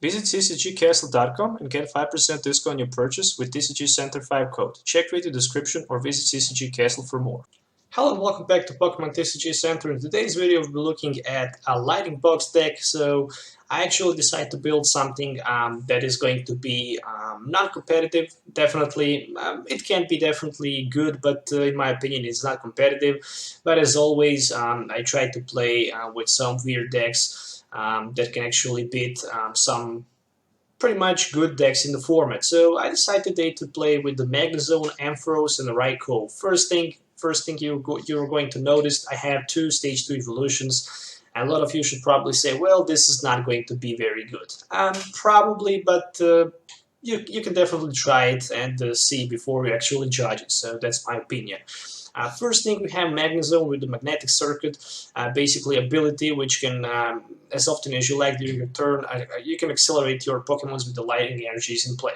Visit CCGCastle.com and get 5% discount on your purchase with TCG Center 5 code. Check video description or visit CCG Castle for more. Hello and welcome back to Pokemon TCG Center. In today's video we'll be looking at a Lightning Box deck. So I actually decided to build something that is going to be non-competitive. Definitely, it can be definitely good, but in my opinion it's not competitive. But as always, I try to play with some weird decks that can actually beat some pretty much good decks in the format. So I decided today to play with the Magnezone, Ampharos, and the Raikou. First thing you're going to notice, I have two Stage 2 evolutions. And a lot of you should probably say, well, this is not going to be very good. Probably, but you can definitely try it and see before you actually judge it. So that's my opinion. First thing, we have Magnezone with the Magnetic Circuit, basically ability which can, as often as you like during your turn, you can accelerate your Pokemons with the lightning energies in play.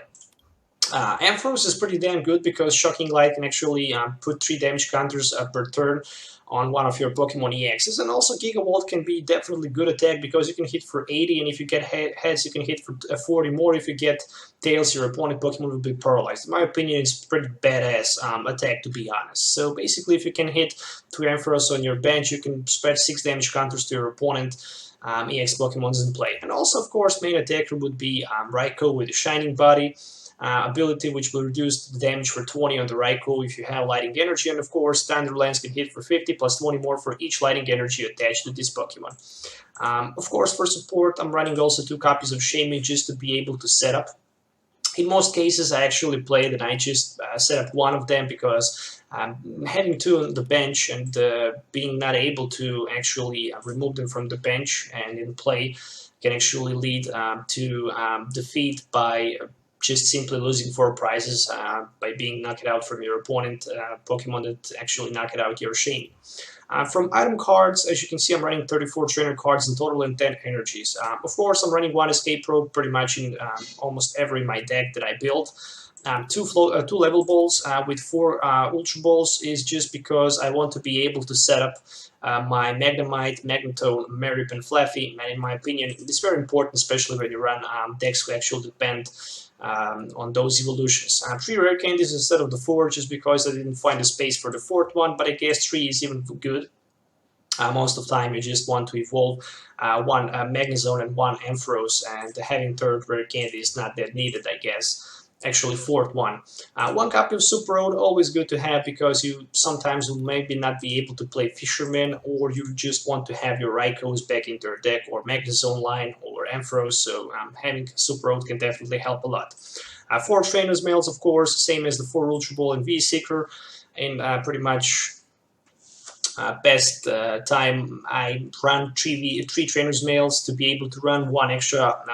Ampharos is pretty damn good because Shocking Light can actually put 3 damage counters per turn on one of your Pokemon EXs, and also Gigavolt can be definitely good attack because you can hit for 80, and if you get heads you can hit for 40 more. If you get tails, your opponent Pokemon will be paralyzed. In my opinion, it's pretty badass attack, to be honest. So basically, if you can hit 2 Ampharos on your bench, you can spread 6 damage counters to your opponent EX Pokemons in play. And also, of course, main attacker would be Raikou with the Shining Body. Ability which will reduce the damage for 20 on the Raikou if you have Lightning Energy, and of course Thunderlance can hit for 50 plus 20 more for each Lightning Energy attached to this Pokemon. Of course, for support I'm running also 2 copies of Shaming just to be able to set up. In most cases I actually played and I just set up one of them because having 2 on the bench and being not able to actually remove them from the bench and in play can actually lead to defeat by just simply losing 4 prizes by being knocked out from your opponent Pokemon that actually knocked out your Shame. From item cards, as you can see, I'm running 34 trainer cards in total and 10 energies. Of course, I'm running 1 Escape Rope pretty much in almost every my deck that I build. 2 level balls with 4 Ultra Balls is just because I want to be able to set up my Magnemite, Magnetone, Marip, and Fluffy, and in my opinion, it's very important, especially when you run decks who actually depend on those evolutions. 3 rare candies instead of the 4, just because I didn't find a space for the 4th one, but I guess 3 is even good. Most of the time you just want to evolve 1 Magnezone and 1 Ampharos, and having 3rd rare candy is not that needed, I guess. Actually, 4th one. 1 copy of Super Road, always good to have because you sometimes will maybe not be able to play Fisherman, or you just want to have your Raikous back into your deck, or Magnezone line, or Ampharos, so having Super Road can definitely help a lot. 4 Trainers Mails, of course, same as the 4 Ultra Ball and V-Seeker, and pretty much best time I run 3 Trainers Mails to be able to run 1 extra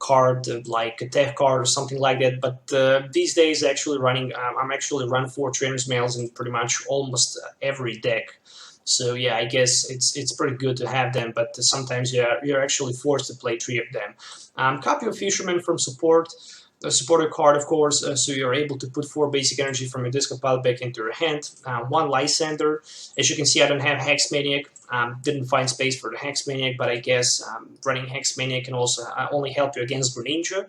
card like a Tech card or something like that, but these days actually I'm actually run 4 Trainers Mails in pretty much almost every deck. So yeah, I guess it's pretty good to have them, but sometimes you're actually forced to play 3 of them. Copy of Fisherman from support. A supporter card, of course, so you're able to put 4 basic energy from your discard pile back into your hand. 1 Lysander. As you can see, I don't have Hex Maniac. Didn't find space for the Hex Maniac, but I guess running Hex Maniac can also only help you against Greninja.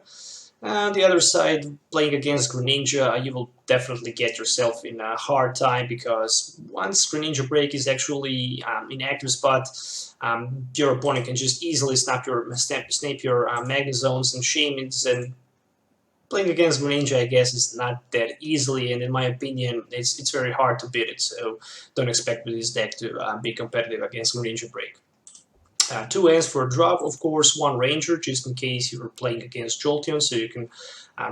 On the other side, playing against Greninja, you will definitely get yourself in a hard time because once Greninja Break is actually in active spot, your opponent can just easily snap your Magnezones and Shamans, and playing against Greninja, I guess, is not that easily, and in my opinion, it's very hard to beat it, so don't expect with this deck to be competitive against Greninja Break. 2 Ants for a drop, of course, 1 Ranger, just in case you're playing against Jolteon, so you can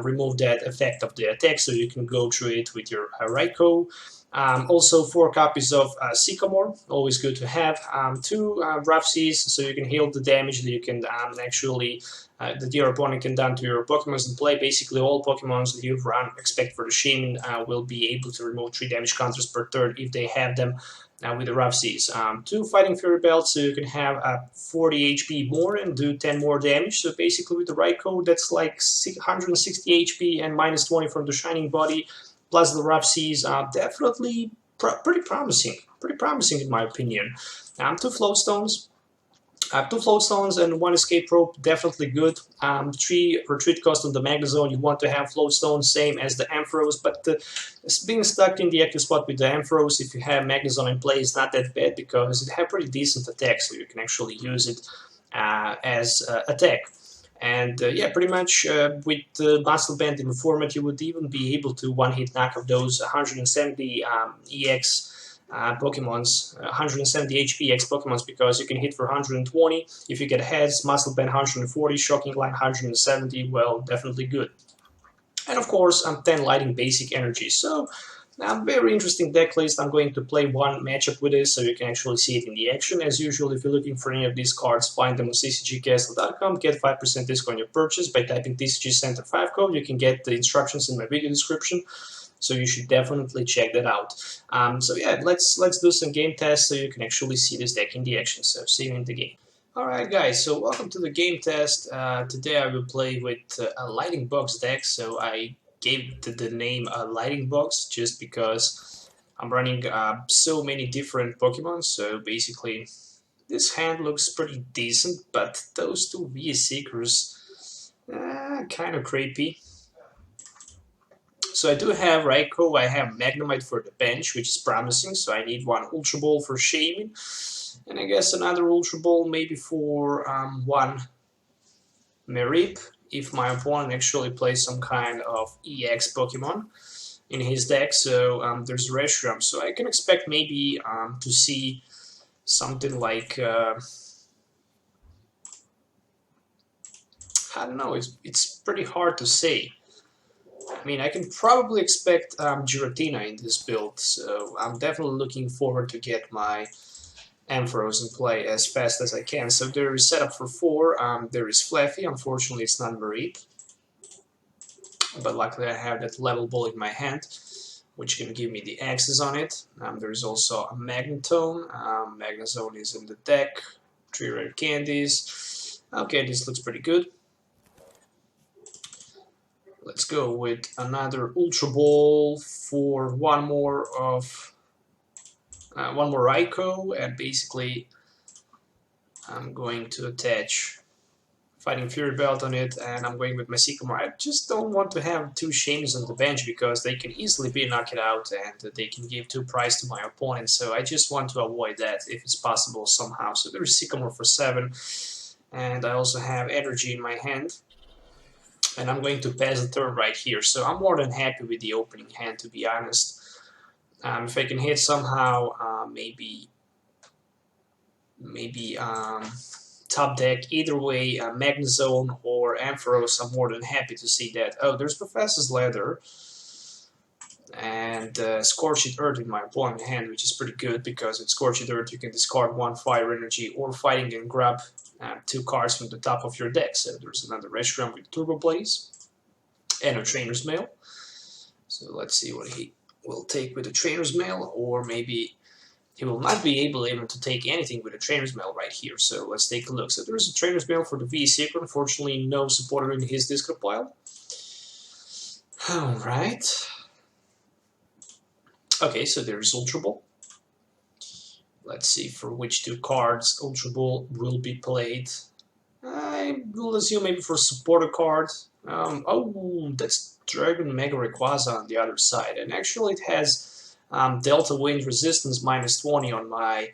remove that effect of the attack, so you can go through it with your Raikou. Also 4 copies of Sycamore, always good to have. 2 Rough Seas, so you can heal the damage that you can actually that your opponent can do to your Pokemons in play. Basically, all Pokemons that you've run, except for the Shaman, will be able to remove 3 damage counters per turn if they have them with the Rough Seas. 2 Fighting Fury Belts, so you can have 40 HP more and do 10 more damage. So basically, with the Raikou, that's like 160 HP and minus 20 from the Shining Body, plus the Rough Seas. Definitely pretty promising in my opinion. 2 Floatstones. 2 float stones and 1 escape rope, definitely good. 3 retreat cost on the Magnezone, you want to have float stones, same as the Ampharos, but being stuck in the active spot with the Ampharos, if you have Magnezone in play, is not that bad because it has pretty decent attack, so you can actually use it as attack. And yeah, pretty much with Muscle Band in the format, you would even be able to one-hit knock out those 170 EX Pokemons, 170 HP X Pokemons, because you can hit for 120. If you get heads, Muscle Band 140, Shocking Line 170, well, definitely good. And of course, 10 Lighting Basic Energy. So, very interesting deck list. I'm going to play one matchup with this so you can actually see it in the action. As usual, if you're looking for any of these cards, find them on CCGCastle.com. Get 5% discount on your purchase by typing TCG Center 5 code. You can get the instructions in my video description. So you should definitely check that out. So yeah, let's do some game tests so you can actually see this deck in the action. So see you in the game. Alright guys, so welcome to the game test. Today I will play with a Lighting Box deck. So I gave the name Lighting Box just because I'm running so many different Pokemon. So basically this hand looks pretty decent, but those 2 VS Seekers kind of creepy. So I do have Raikou, I have Magnemite for the bench, which is promising, so I need 1 Ultra Ball for Shaming, and I guess another Ultra Ball maybe for 1 Mareep, if my opponent actually plays some kind of EX Pokemon in his deck. So there's Reshiram, so I can expect maybe to see something like, I don't know, it's pretty hard to say. I mean, I can probably expect Giratina in this build, so I'm definitely looking forward to get my Ampharos in play as fast as I can. So there is setup for 4, there is Fluffy, unfortunately it's not Mareep, but luckily I have that level ball in my hand, which can give me the access on it. There is also a Magnetone, Magnezone is in the deck, 3 rare candies. Okay, this looks pretty good. Let's go with another Ultra Ball for one more Raikou, and basically I'm going to attach Fighting Fury Belt on it, and I'm going with my Sycamore. I just don't want to have 2 Shames on the bench because they can easily be knocked out and they can give 2 prize to my opponent, so I just want to avoid that if it's possible somehow. So there's Sycamore for 7, and I also have Energy in my hand. And I'm going to pass the turn right here, so I'm more than happy with the opening hand, to be honest. If I can hit somehow, maybe top deck, either way, Magnezone or Ampharos, I'm more than happy to see that. Oh, there's Professor's Leather and Scorched Earth in my opponent's hand, which is pretty good because with Scorched Earth you can discard 1 Fire Energy or Fighting and grab 2 cards from the top of your deck. So there's another Reshiram with Turbo Blaze and a Trainer's Mail. So let's see what he will take with the Trainer's Mail, or maybe he will not be able even to take anything with a Trainer's Mail right here. So let's take a look. So there's a Trainer's Mail for the VS Seeker. Unfortunately, no supporter in his discard pile. Alright. Okay, so there's Ultra Ball. Let's see for which 2 cards Ultra Ball will be played. I will assume maybe for supporter card. Oh, that's Dragon Mega Rayquaza on the other side. And actually it has Delta Wind Resistance -20 on my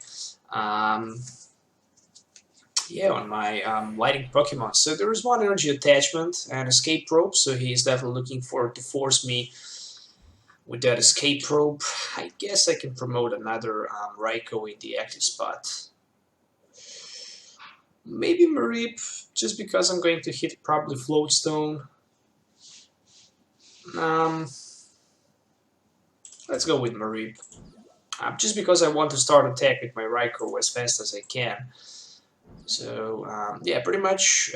Lighting Pokemon. So there is 1 Energy Attachment and Escape Rope, so he is definitely looking for to force me with that Escape Rope. I guess I can promote another Raikou in the active spot. Maybe Mareep, just because I'm going to hit probably Float Stone. Let's go with Mareep. Just because I want to start attack with my Raikou as fast as I can. So, yeah, pretty much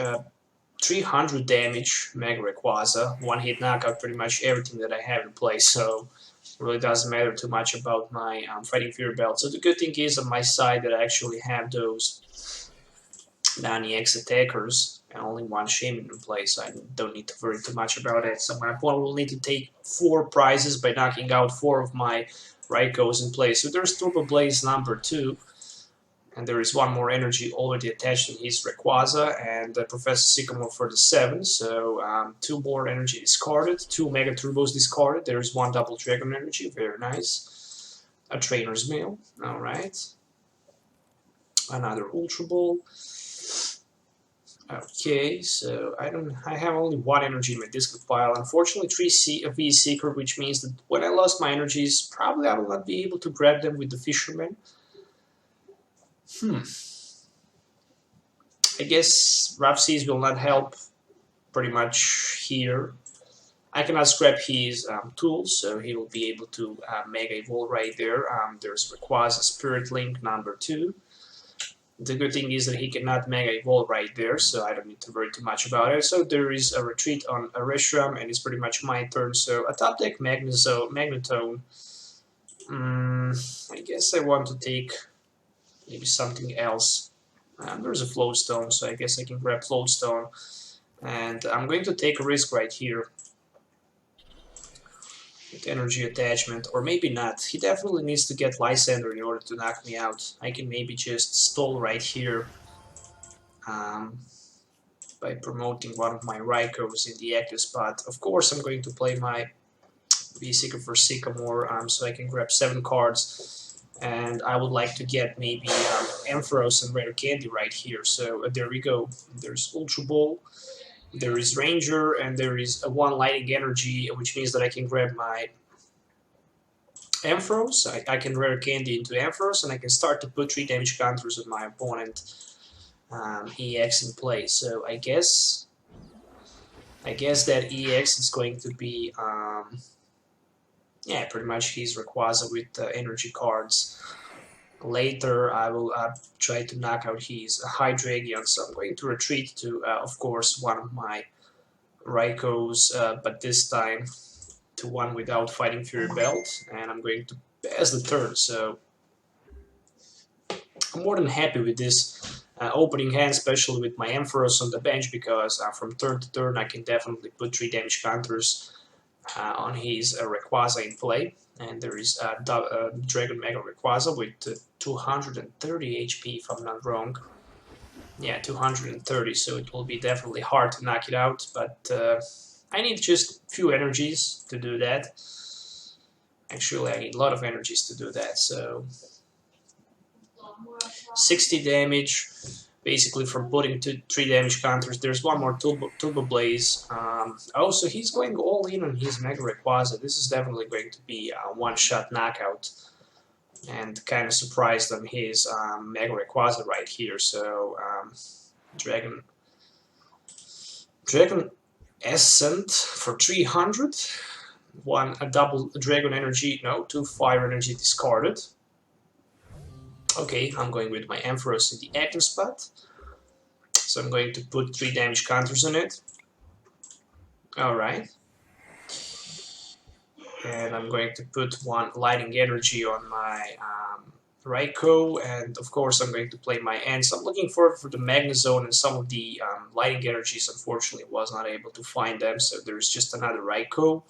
300 damage, Mega Rayquaza, 1-hit knockout, pretty much everything that I have in play, so it really doesn't matter too much about my Fighting Fury Belt. So the good thing is on my side that I actually have those non-EX attackers and only 1 Shaman in play, so I don't need to worry too much about it. So my opponent will need to take 4 prizes by knocking out 4 of my Raikous in play. So there's Turbo Blaze number 2. And there is one more energy already attached to his Rayquaza and Professor Sycamore for the 7. So 2 more energy discarded, 2 Mega Turbos discarded. There is 1 Double Dragon energy, very nice. A Trainer's Mail, alright. Another Ultra Ball. Okay, so I have only 1 energy in my discard pile. Unfortunately, 3 V Seeker, which means that when I lost my energies, probably I will not be able to grab them with the Fisherman. I guess Rough Seas will not help pretty much here. I cannot scrap his tools, so he will be able to Mega Evolve right there. There's Rayquaza Spirit Link number 2. The good thing is that he cannot Mega Evolve right there, so I don't need to worry too much about it. So there is a retreat on a Reshiram, and it's pretty much my turn. So a top deck Magnezone. I guess I want to take maybe something else. There's a Floatstone, so I guess I can grab Floatstone. And I'm going to take a risk right here with energy attachment, or maybe not. He definitely needs to get Lysander in order to knock me out. I can maybe just stall right here by promoting one of my Raikous in the active spot. Of course, I'm going to play my V-Seeker for Sycamore, so I can grab 7 cards. And I would like to get maybe Ampharos and Rare Candy right here. So there we go. There's Ultra Ball, there is Ranger, and there is a 1 Lighting Energy, which means that I can grab my Ampharos. I can Rare Candy into Ampharos, and I can start to put 3 damage counters on my opponent EX in play. So I guess that EX is going to be yeah, pretty much his Rayquaza with energy cards. Later, I will try to knock out his Hydreigon, so I'm going to retreat to, of course, one of my Raikous, but this time to one without Fighting Fury Belt, and I'm going to pass the turn, so I'm more than happy with this opening hand, especially with my Ampharos on the bench, because from turn to turn I can definitely put 3 damage counters on his Rayquaza in play. And there is Dragon Mega Rayquaza with 230 HP, if I'm not wrong. Yeah, 230, so it will be definitely hard to knock it out, but I need just a few energies to do that. Actually, I need a lot of energies to do that, so 60 damage, basically from putting 3 damage counters. There's one more Turbo Blaze. Oh, so he's going all in on his Mega Rayquaza. This is definitely going to be a one-shot knockout. And kind of surprised on his Mega Rayquaza right here. So, Dragon Ascent for 300. A double Dragon Energy, no, 2 Fire Energy discarded. Okay, I'm going with my Ampharos in the active spot. So I'm going to put 3 damage counters on it. Alright. And I'm going to put 1 Lighting Energy on my Raikou, and of course I'm going to play my Ants. I'm looking forward for the Magnezone and some of the Lighting Energies. Unfortunately, was not able to find them, so there's just another Raikou.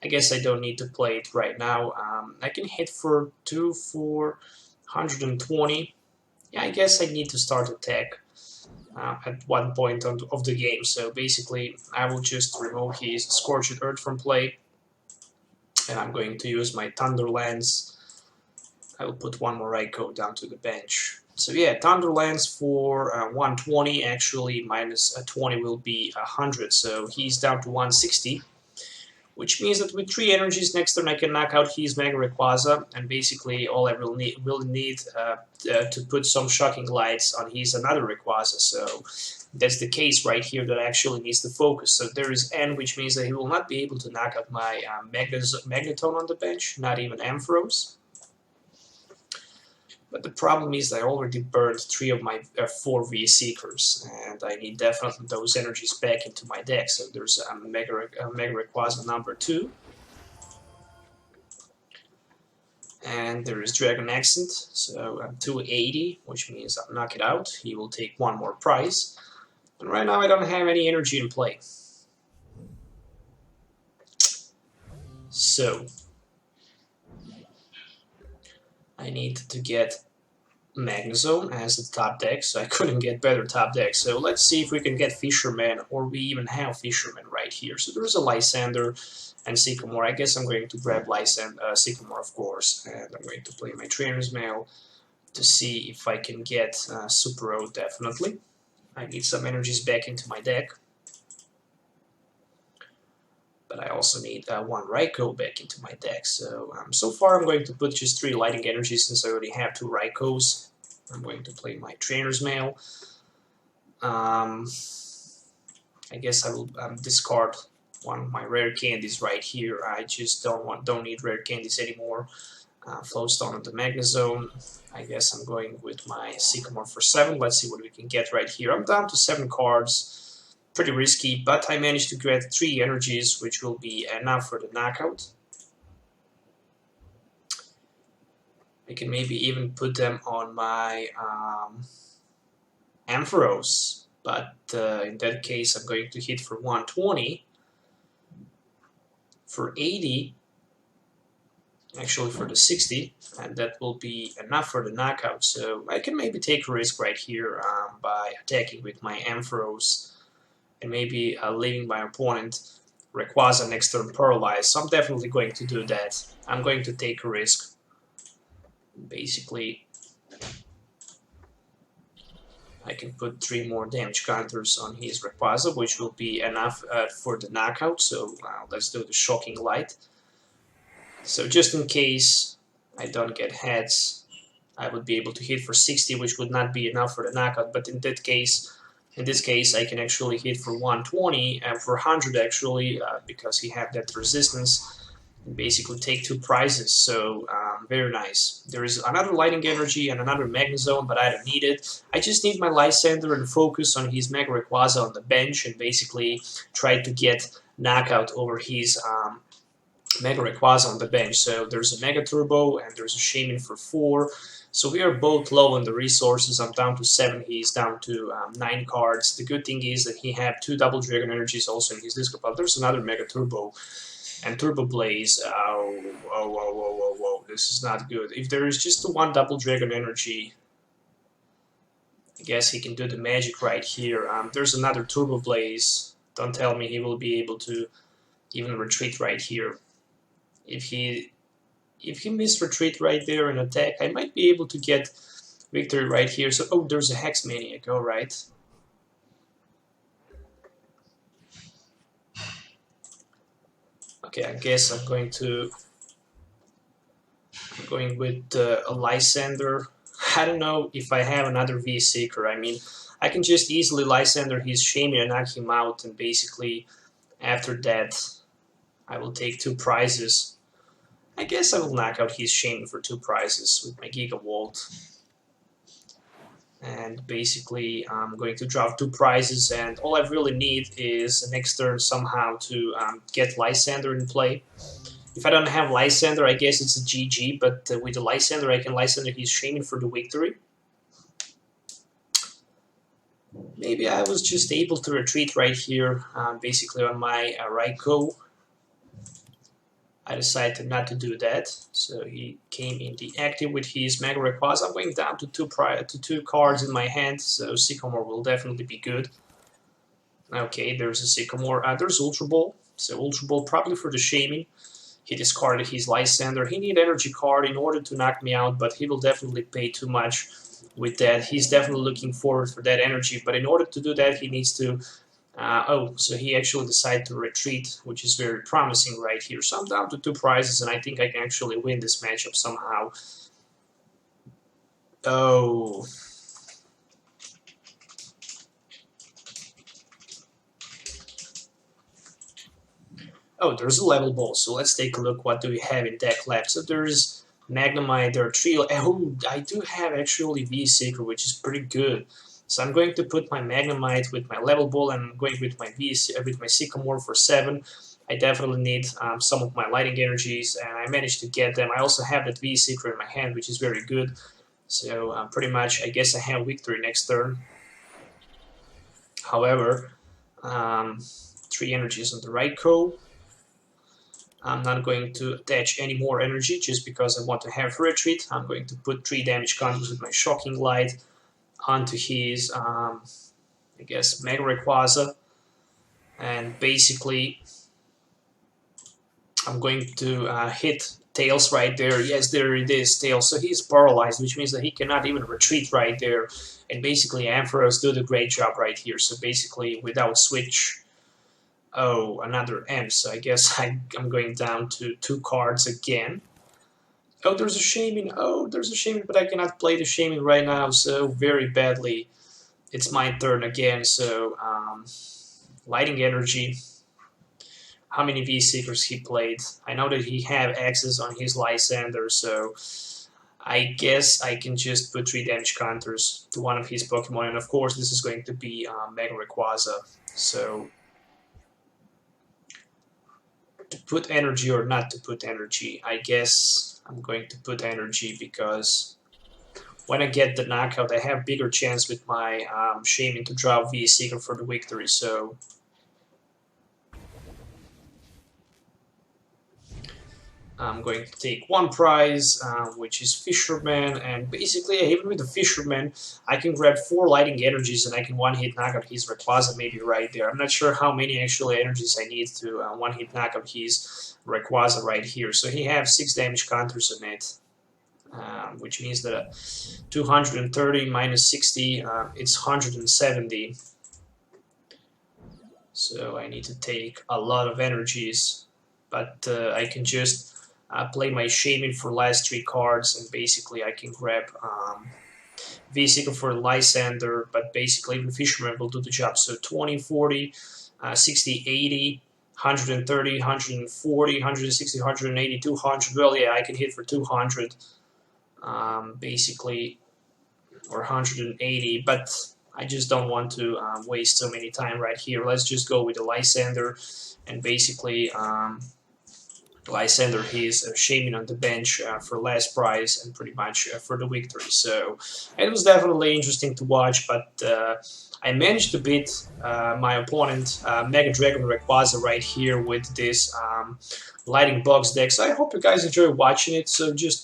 I guess I don't need to play it right now. I can hit for 2 for 120. Yeah, I guess I need to start attack at one point of the game. So basically, I will just remove his Scorched Earth from play, and I'm going to use my Thunderlands. I will put 1 more Raikou down to the bench. So yeah, Thunderlands for 120. Actually, minus 20 will be 100. So he's down to 160. Which means that with 3 energies next turn I can knock out his Mega Rayquaza, and basically all I will need to put some Shocking Lights on his another Rayquaza. So that's the case right here that actually needs to focus. So there is N, which means that he will not be able to knock out my Magnetone on the bench, not even Ampharos. But the problem is I already burned 3 of my 4 V-Seekers, and I need definitely those energies back into my deck. So there's a Mega Rayquaza number 2. And there is Dragon Accent, so I'm 280, which means I'll knock it out. He will take 1 more prize. And right now I don't have any energy in play. So I need to get Magnezone as the top deck, so I couldn't get better top deck. So let's see if we can get Fisherman, or we even have Fisherman right here. So there's a Lysander and Sycamore. I guess I'm going to grab Sycamore, of course, and I'm going to play my Trainer's Mail to see if I can get Super O, definitely. I need some energies back into my deck. But I also need one Raikou back into my deck. So so far I'm going to put just 3 Lightning Energies since I already have 2 Raikous. I'm going to play my Trainer's Mail. I guess I will discard one of my rare candies right here. I just don't need rare candies anymore. Flowstone on the Magnezone. I guess I'm going with my Sycamore for 7. Let's see what we can get right here. I'm down to 7 cards. Pretty risky, but I managed to get 3 energies, which will be enough for the knockout. I can maybe even put them on my Ampharos, but in that case I'm going to hit for 120, for 80, actually for the 60, and that will be enough for the knockout. So I can maybe take a risk right here by attacking with my Ampharos, and maybe leaving my opponent Rayquaza next turn paralyzed. So I'm definitely going to do that. I'm going to take a risk. Basically, I can put 3 more damage counters on his Rayquaza, which will be enough for the knockout. So let's do the Shocking Light. So just in case I don't get heads, I would be able to hit for 60, which would not be enough for the knockout. But in this case, I can actually hit for 120 and for 100 actually, because he had that resistance, and basically take 2 prizes. So very nice. There is another Lightning Energy and another Magnezone, but I don't need it. I just need my Lysander and focus on his Mega Rayquaza on the bench and basically try to get knockout over his Mega Rayquaza on the bench. So there's a Mega Turbo and there's a Shaman for 4. So we are both low on the resources. I'm down to 7, he's down to 9 cards. The good thing is that he have 2 Double Dragon Energies also in his discard pile. There's another Mega Turbo and Turbo Blaze. Whoa, this is not good. If there is just the 1 Double Dragon Energy, I guess he can do the magic right here. There's another Turbo Blaze. Don't tell me he will be able to even retreat right here. If he missed retreat right there and attack, I might be able to get victory right here. So, oh, there's a Hex Maniac, alright. Okay, I guess I'm going with a Lysander. I don't know if I have another V-Seeker. I mean, I can just easily Lysander his Shaman and knock him out, and basically after that I will take 2 prizes. I guess I will knock out his Shaman for 2 prizes with my Gigavolt. And basically I'm going to draw 2 prizes, and all I really need is the next turn somehow to get Lysander in play. If I don't have Lysander, I guess it's a GG, but with the Lysander I can Lysander his Shaman for the victory. Maybe I was just able to retreat right here, basically on my Raikou. I decided not to do that, so he came in the active with his Mega Rayquaza. I'm going down to 2 cards in my hand, so Sycamore will definitely be good. Okay, there's a Sycamore. There's Ultra Ball, so Ultra Ball probably for the Shaman. He discarded his Lysander. He needs energy card in order to knock me out, but he will definitely pay too much with that. He's definitely looking forward for that energy, but in order to do that, he needs to so he actually decided to retreat, which is very promising right here. So I'm down to 2 prizes, and I think I can actually win this matchup somehow. Oh. Oh, there's a level ball, so let's take a look what do we have in deck left. So there's Magnemite, there are 3, oh, I do have actually V-Seeker, which is pretty good. So I'm going to put my Magnemite with my level ball, and I'm going with my Sycamore for 7. I definitely need some of my Lightning Energies, and I managed to get them. I also have that V-Seeker in my hand, which is very good. So pretty much, I guess I have victory next turn. However, 3 energies on the Raikou. I'm not going to attach any more energy just because I want to have retreat. I'm going to put 3 damage counters with my Shocking Light onto his, I guess, Mega Rayquaza. And basically, I'm going to hit Tails right there. Yes, there it is, Tails. So he's paralyzed, which means that he cannot even retreat right there. And basically, Ampharos did a great job right here. So basically, without switch, oh, another M. So I guess I'm going down to 2 cards again. Oh, there's a Shaman. Oh, there's a Shaman, but I cannot play the Shaman right now, so very badly. It's my turn again, so Lighting Energy. How many V-Seekers he played? I know that he had access on his Lysander, so I guess I can just put 3 damage counters to one of his Pokemon, and of course this is going to be Mega Rayquaza. So, to put energy or not to put energy, I guess I'm going to put energy because when I get the knockout, I have bigger chance with my Shaman to draw V-Seeker for the victory, so I'm going to take 1 prize, which is Fisherman, and basically, even with the Fisherman, I can grab 4 Lighting Energies and I can one-hit knock out his Rayquaza maybe right there. I'm not sure how many actual energies I need to one-hit knock out his Rayquaza right here. So he has 6 damage counters on it, which means that 230 minus 60, it's 170. So I need to take a lot of energies, but I can just play my Shaman for last 3 cards, and basically I can grab V-Seeker for Lysander, but basically even Fisherman will do the job. So 20, 40, 60, 80, 130, 140, 160, 180, 200. Well, yeah, I can hit for 200, basically, or 180, but I just don't want to waste so many time right here. Let's just go with the Lysander, and basically Lysander his Shaman on the bench for last prize and pretty much for the victory. So it was definitely interesting to watch, but I managed to beat my opponent Mega Dragon Rayquaza right here with this Lighting Box deck. So I hope you guys enjoy watching it. So just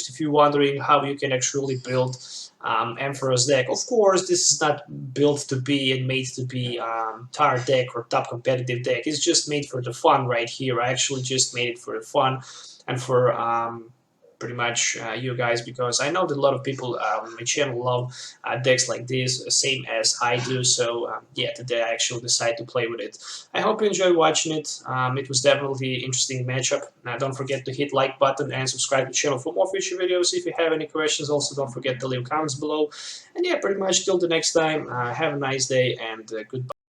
if you're wondering how you can actually build Ampharos deck. Of course, this is not built to be and made to be tier deck or top competitive deck. It's just made for the fun right here. I actually just made it for the fun and for pretty much you guys, because I know that a lot of people on my channel love decks like this, same as I do. So yeah, today I actually decided to play with it. I hope you enjoyed watching it. It was definitely an interesting matchup. Now don't forget to hit like button and subscribe to the channel for more future videos. If you have any questions, also don't forget to leave comments below. And yeah, pretty much till the next time, have a nice day and goodbye.